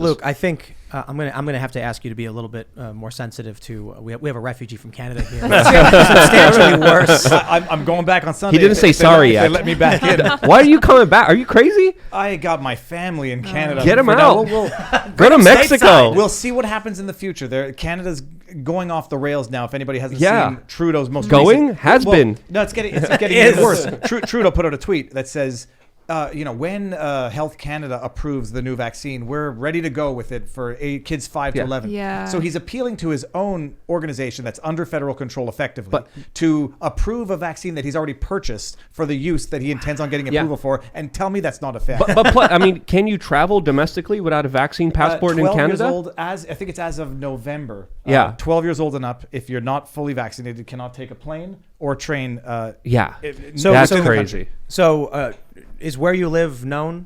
Luke, I think I'm gonna have to ask you to be a little bit more sensitive to. We have a refugee from Canada here. Substantially worse. I'm going back on Sunday. He didn't say sorry yet. They let me back in. Why are you coming back? Are you crazy? I got my family in Canada. Get him For out. now. Go to Mexico. We'll see what happens in the future. Canada's going off the rails now. If anybody hasn't seen Trudeau's most recent, been. No, it's getting even worse. Trudeau put out a tweet that says, when Health Canada approves the new vaccine, we're ready to go with it for kids 5 to 11. Yeah. So he's appealing to his own organization that's under federal control effectively to approve a vaccine that he's already purchased for the use that he intends on getting approval for, and tell me that's not a fact. But I mean, can you travel domestically without a vaccine passport in Canada? 12 years old, I think it's as of November. 12 years old and up, if you're not fully vaccinated, cannot take a plane or train. That's crazy. So, is where you live known?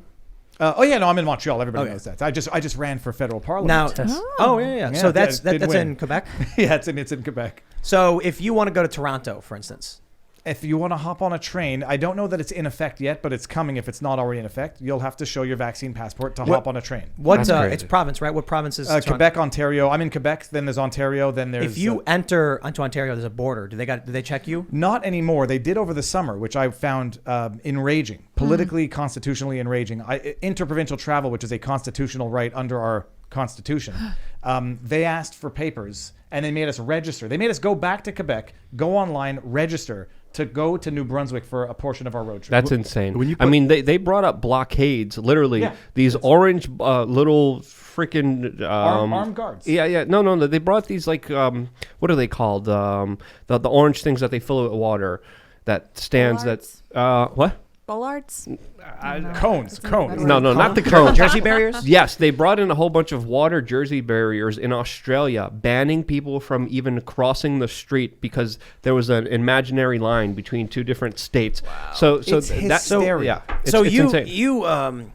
I'm in Montreal. Everybody knows that. I just ran for federal parliament. Now, so that's in Quebec. Yeah, it's in Quebec. So if you want to go to Toronto, for instance, if you want to hop on a train, I don't know that it's in effect yet, but it's coming. If it's not already in effect, you'll have to show your vaccine passport to hop on a train. It's province, right? What province is Quebec, Ontario. I'm in Quebec. Then there's Ontario. Then there's. If you enter onto Ontario, there's a border. Do they check you? Not anymore. They did over the summer, which I found enraging, politically, constitutionally enraging. Interprovincial travel, which is a constitutional right under our constitution. They asked for papers and they made us register. They made us go back to Quebec, go online, register to go to New Brunswick for a portion of our road trip. That's insane. They brought up blockades, literally. Yeah, these orange little freaking armed guards. Yeah. No. They brought these what are they called? The orange things that they fill with water that stands Bollards? what? Bollards? Cones. No, not the cones. Jersey barriers? Yes, they brought in a whole bunch of water jersey barriers in Australia, banning people from even crossing the street because there was an imaginary line between two different states. Wow. So it's hysteria. It's insane.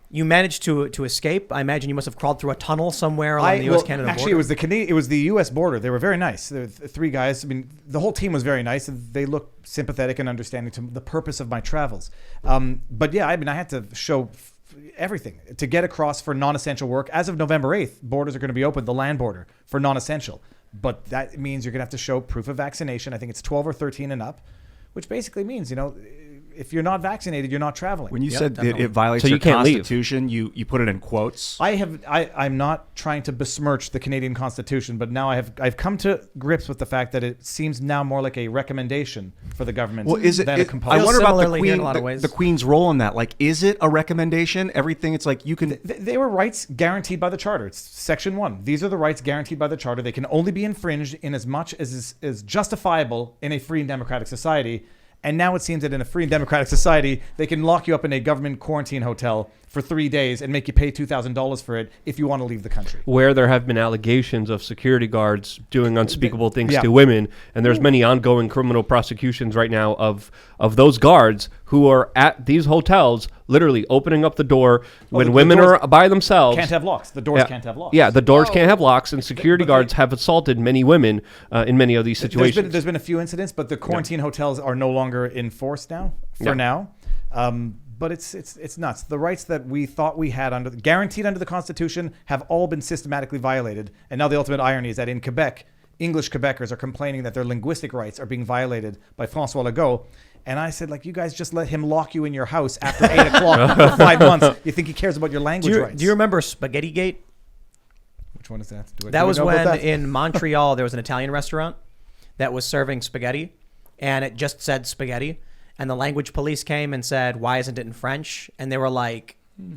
You managed to escape. I imagine you must have crawled through a tunnel somewhere along the U.S.-Canada border. Actually, it was the U.S. border. They were very nice. There were three guys. I mean, the whole team was very nice. They looked sympathetic and understanding to the purpose of my travels. But yeah, I had to show everything to get across for non-essential work. As of November 8th, borders are going to be open, the land border, for non-essential. But that means you're going to have to show proof of vaccination. I think it's 12 or 13 and up, which basically means, if you're not vaccinated, you're not traveling. When you said it violates your constitution, you put it in quotes. I'm not trying to besmirch the Canadian Constitution, but now I've come to grips with the fact that it seems now more like a recommendation for the government than a compulsion. I wonder about the Queen's role in that. Like, is it a recommendation? Everything, it's like you can. They were rights guaranteed by the Charter. It's Section 1. These are the rights guaranteed by the Charter. They can only be infringed in as much as is justifiable in a free and democratic society. And now it seems that in a free and democratic society, they can lock you up in a government quarantine hotel for 3 days and make you pay $2,000 for it if you want to leave the country. Where there have been allegations of security guards doing unspeakable things to women, and there's many ongoing criminal prosecutions right now of those guards who are at these hotels literally opening up the door when women are by themselves. Can't have locks. The doors can't have locks. Yeah, the doors can't have locks, and security guards have assulted many women in many of these situations. There's been a few incidents, but the quarantine hotels are no longer enforced now, now. But it's nuts. The rights that we thought we had guaranteed under the Constitution have all been systematically violated. And now the ultimate irony is that in Quebec, English Quebecers are complaining that their linguistic rights are being violated by François Legault. And I said, you guys just let him lock you in your house after 8 o'clock for 5 months. You think he cares about your language rights? Do you remember Spaghetti Gate? Which one is that? That was when in Montreal there was an Italian restaurant that was serving spaghetti, and it just said spaghetti. And the language police came and said, why isn't it in French? And they were like,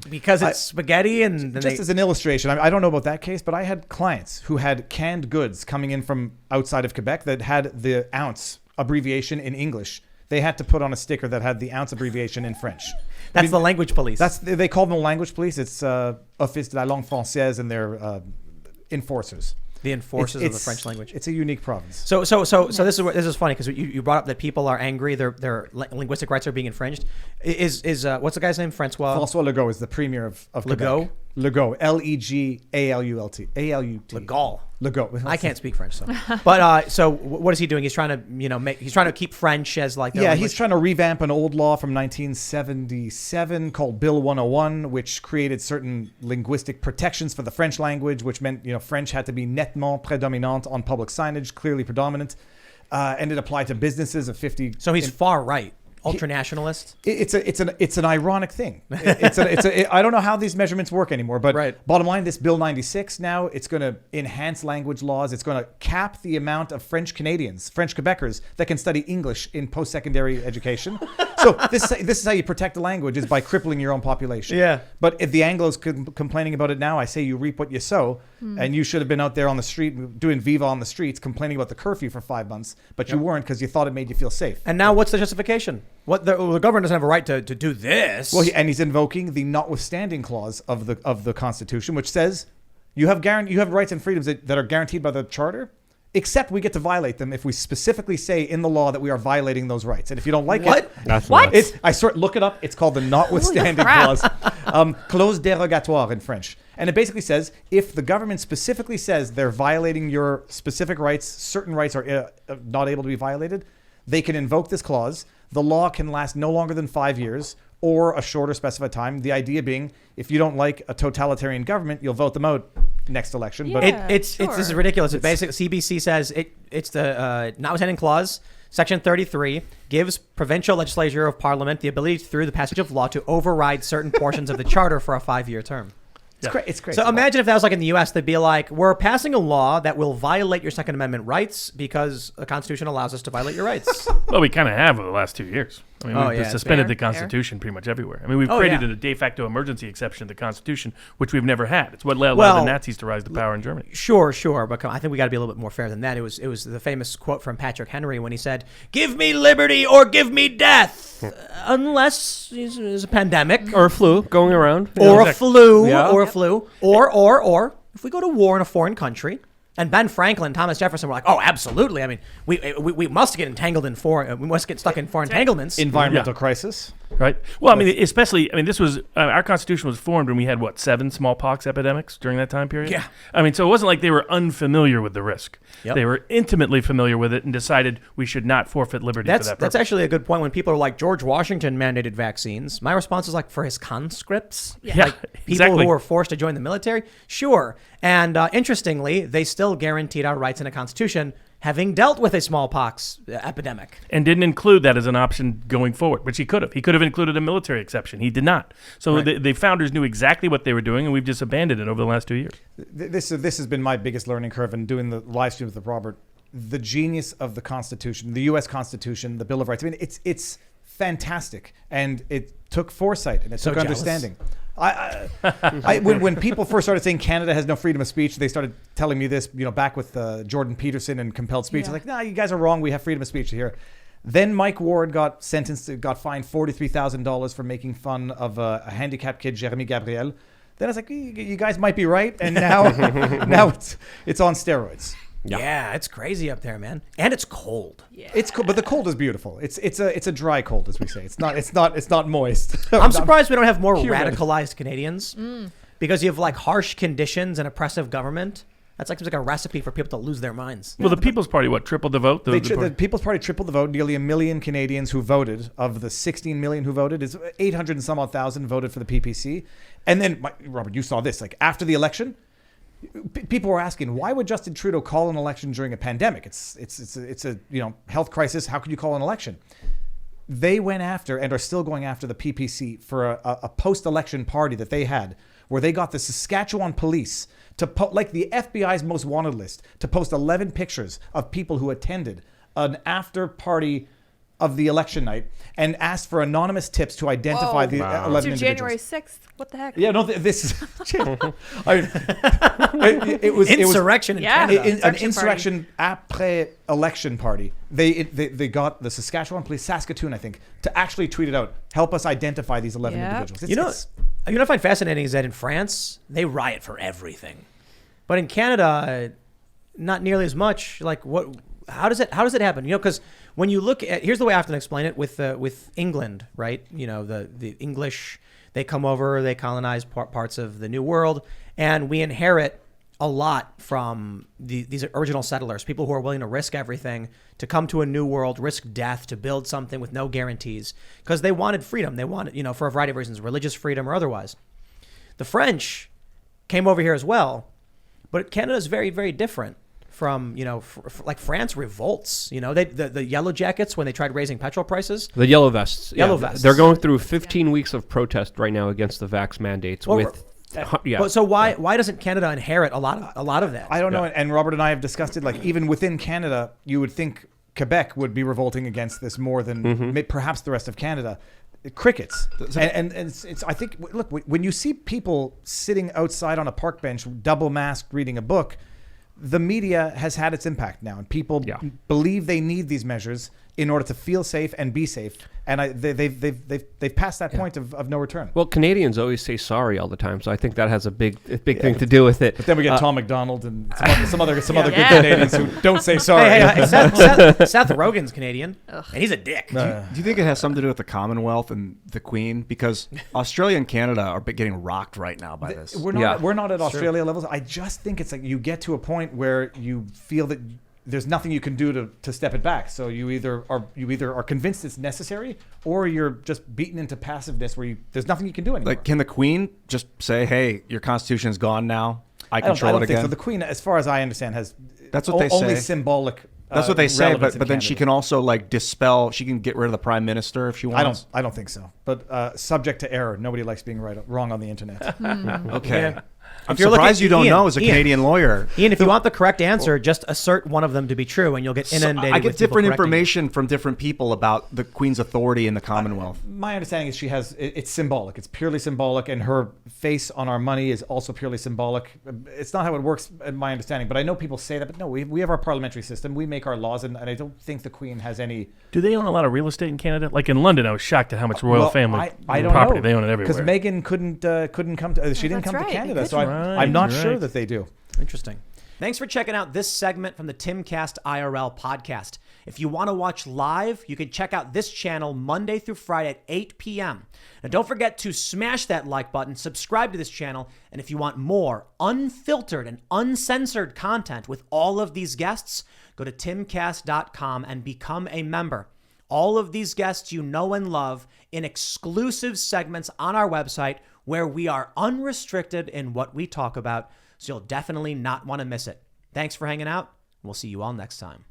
because it's spaghetti. And then just as an illustration, I don't know about that case, but I had clients who had canned goods coming in from outside of Quebec that had the ounce abbreviation in English. They had to put on a sticker that had the ounce abbreviation in French. That's the language police. They call them the language police. It's Office de la langue française, and they're enforcers. The enforcers of the French language. It's a unique province. So this is funny because you brought up that people are angry. Their linguistic rights are being infringed. Is what's the guy's name? François Legault is the premier of Quebec. Legault. Legault. Legault. A-L-U-T. Legault. Legault. I can't speak French, so what is he doing? He's trying to, he's trying to keep French as like the language. He's trying to revamp an old law from 1977 called Bill 101, which created certain linguistic protections for the French language, which meant French had to be nettement prédominant on public signage, clearly predominant, and it applied to businesses of 50. So he's far right. Ultranationalist. It's an ironic thing. I don't know how these measurements work anymore, but bottom line, this Bill 96 now, it's going to enhance language laws. It's going to cap the amount of French Canadians, French Quebecers that can study English in post-secondary education. So this is how you protect the language, is by crippling your own population. Yeah. But if the Anglos complaining about it now, I say you reap what you sow, and you should have been out there on the street doing Viva on the streets, complaining about the curfew for 5 months, but you weren't because you thought it made you feel safe. And now what's the justification? What the government doesn't have a right to do this. Well, and he's invoking the notwithstanding clause of the Constitution, which says you have rights and freedoms that are guaranteed by the Charter, except we get to violate them if we specifically say in the law that we are violating those rights. And if you don't like it, That's What? nuts. look it up. It's called the notwithstanding clause, clause dérogatoire in French. And it basically says if the government specifically says they're violating your specific rights, certain rights are not able to be violated, they can invoke this clause. The law can last no longer than 5 years or a shorter specified time. The idea being, if you don't like a totalitarian government, you'll vote them out next election. Yeah. But This is ridiculous. It's basic. CBC says it's the notwithstanding clause. Section 33 gives provincial legislature of parliament the ability through the passage of law to override certain portions of the charter for a 5-year term. it's crazy. So imagine if that was like in the U.S., they'd be like, we're passing a law that will violate your Second Amendment rights because the Constitution allows us to violate your rights. Well, we kind of have over the last 2 years. I mean, we've suspended Fair, the Constitution pretty much everywhere. I mean, we've created a de facto emergency exception to the Constitution, which we've never had. It's what allowed the Nazis to rise to power in Germany. Sure. But I think we got to be a little bit more fair than that. It was the famous quote from Patrick Henry when he said, "Give me liberty or give me death," unless there's a pandemic Or a flu going around. or a flu, Yeah. or a flu, or if we go to war in a foreign country. And Ben Franklin, Thomas Jefferson were like, "Oh, absolutely. I mean, we must get entangled in we must get stuck in foreign entanglements." Environmental crisis. Right. Well, I mean, this was our Constitution was formed when we had 7 smallpox epidemics during that time period. Yeah. I mean, so it wasn't like they were unfamiliar with the risk. Yep. They were intimately familiar with it and decided we should not forfeit liberty for that purpose. That's actually a good point. When people are like, George Washington mandated vaccines, my response is like, for his conscripts, Yeah, people exactly. who were forced to join the military, sure. And interestingly, they still guaranteed our rights in the Constitution, having dealt with a smallpox epidemic. And didn't include that as an option going forward, which he could have. He could have included a military exception. He did not. So the founders knew exactly what they were doing, and we've just abandoned it over the last 2 years. This has been my biggest learning curve in doing the live stream with Robert. The genius of the Constitution, the U.S. Constitution, the Bill of Rights. I mean, it's fantastic, and it took foresight and it took jealous. understanding. When people first started saying Canada has no freedom of speech, they started telling me this, back with Jordan Peterson and compelled speech. I was like, nah, you guys are wrong. We have freedom of speech here. Then Mike Ward got fined $43,000 for making fun of a handicapped kid, Jeremy Gabriel. Then I was like, you guys might be right. And now it's on steroids. Yeah, it's crazy up there, man. And it's cold. Yeah. It's cool, but the cold is beautiful. It's a dry cold, as we say. It's not moist. I'm surprised we don't have more Humid. radicalized Canadians because you have like harsh conditions and oppressive government. That's like a recipe for people to lose their minds. Well, the People's Party, tripled the vote? The People's Party tripled the vote. Nearly 1 million Canadians who voted. Of the 16 million who voted, is 800 and some odd thousand voted for the PPC. And then, Robert, you saw this. Like after the election, people were asking, why would Justin Trudeau call an election during a pandemic? It's a health crisis. How could you call an election? They went after and are still going after the PPC for a post-election party that they had, where they got the Saskatchewan police to like the FBI's most wanted list, to post 11 pictures of people who attended an after party of the election night and asked for anonymous tips to identify the 11 To January individuals. 6th. What the heck? Yeah, no, this is. It was Insurrection in Yeah. Canada. an insurrection après election party. They got the Saskatchewan police, Saskatoon, I think, to actually tweet it out. Help us identify these 11 Yeah. individuals. You know what I find fascinating is that in France, they riot for everything. But in Canada, not nearly as much. Like how does it happen? Because when you look at, here's the way I often explain it with England, right? The English, They come over, they colonize parts of the New World, and we inherit a lot from these original settlers, people who are willing to risk everything to come to a new world, risk death to build something with no guarantees, because they wanted freedom. They wanted, for a variety of reasons, religious freedom or otherwise. The French came over here as well, but Canada is very, very different from, like France revolts. The Yellow Jackets, when they tried raising petrol prices. The Yellow Vests. Yellow Vests. They're going through 15 weeks of protest right now against the vax mandates So why doesn't Canada inherit a lot of that? I don't know. And Robert and I have discussed it. Like, even within Canada, you would think Quebec would be revolting against this more than perhaps the rest of Canada. Crickets. And it's I think, look, when you see people sitting outside on a park bench, double masked, reading a book, the media has had its impact now, and people believe they need these measures in order to feel safe and be safe. And they've passed that point of no return. Well, Canadians always say sorry all the time, so I think that has a big thing to do with it. But then we get Tom McDonald and some other good Canadians who don't say sorry. Hey, Seth Rogen's Canadian, and he's a dick. Do you think it has something to do with the Commonwealth and the Queen? Because Australia and Canada are getting rocked right now by this. We're not at Australia levels. I just think it's like you get to a point where you feel that there's nothing you can do to step it back. So you either are convinced it's necessary, or you're just beaten into passiveness where there's nothing you can do anymore. Like, can the Queen just say, "Hey, your Constitution's gone now. I control it again"? Think so. The Queen, as far as I understand, has that's what they only say. Symbolic. That's what they say, but then Canada. she can also dispel. She can get rid of the prime minister if she wants. I don't think so. But subject to error. Nobody likes being wrong on the internet. Okay. Yeah. I'm surprised you don't know as a Canadian lawyer. Ian, if you want the correct answer, just assert one of them to be true, and you'll get inundated. I get with people different correcting information from different people about the Queen's authority in the Commonwealth. My understanding is it's symbolic. It's purely symbolic, and her face on our money is also purely symbolic. It's not how it works, in my understanding. But I know people say that. But no, we have our parliamentary system. We make our laws, and I don't think the Queen has any. Do they own a lot of real estate in Canada? Like in London, I was shocked at how much royal family I don't property know, they own it everywhere. because Meghan couldn't come to. She didn't come to Canada, so I'm not sure that they do. Interesting. Thanks for checking out this segment from the Timcast IRL podcast. If you want to watch live, you can check out this channel Monday through Friday at 8 p.m. And don't forget to smash that like button, subscribe to this channel, and if you want more unfiltered and uncensored content with all of these guests, go to timcast.com and become a member. All of these guests you know and love in exclusive segments on our website where we are unrestricted in what we talk about, so you'll definitely not want to miss it. Thanks for hanging out. We'll see you all next time.